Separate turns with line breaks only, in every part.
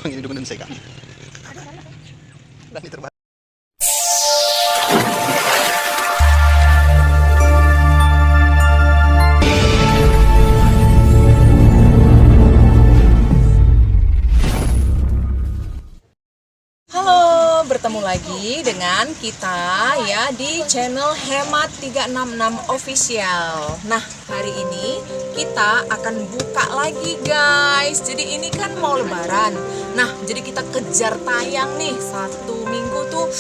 Ang ini dumanon sa ika. Lani terbang.
Halo, bertemu lagi dengan kita ya di channel Hemat 366 Official. Nah, hari ini kita akan buka lagi guys. Jadi ini kan mau lebaran. Nah, jadi kita kejar tayang nih. Satu minggu tuh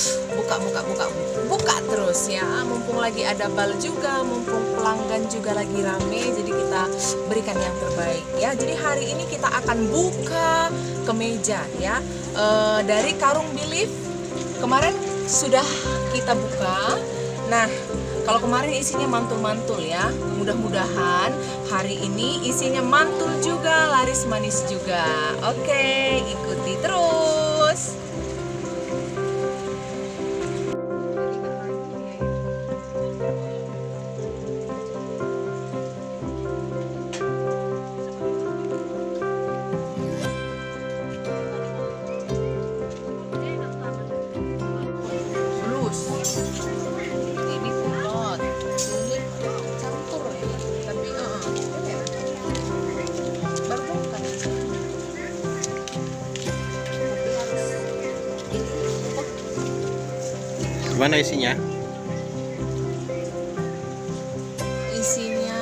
buka terus ya. Mumpung lagi ada bal juga, mumpung pelanggan juga lagi rame, jadi kita berikan yang terbaik ya. Jadi hari ini kita akan buka kemeja ya. Dari Karung Belief kemarin sudah kita buka. Nah, kalau kemarin isinya mantul-mantul ya, mudah-mudahan hari ini isinya mantul juga, laris manis juga. Oke, ikuti terus. Ini kulot, ini campur ya, tapi baru bukan aja. Tapi harus
Gimana isinya?
isinya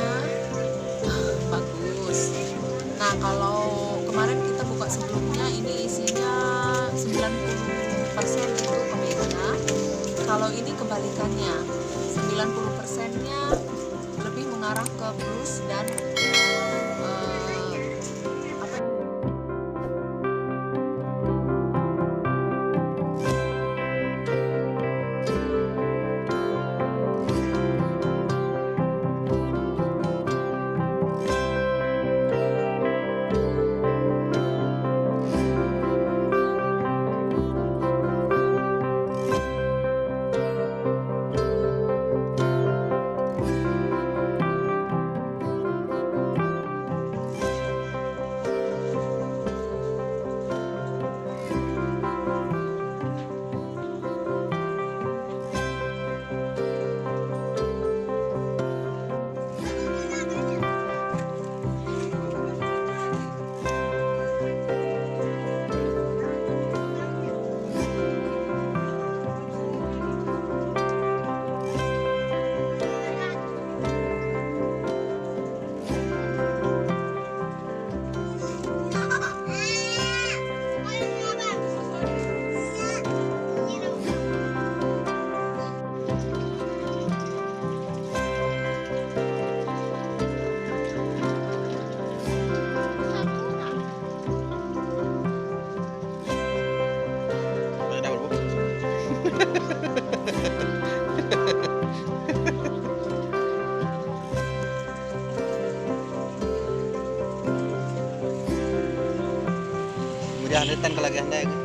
bagus. Nah, kalau kemarin kita buka sebelumnya ini isinya 90% itu kemeja. Kalau ini kebalikannya, 90%-nya lebih mengarah ke blus dan apa?
Kemudian haditan ke lagi anda ya.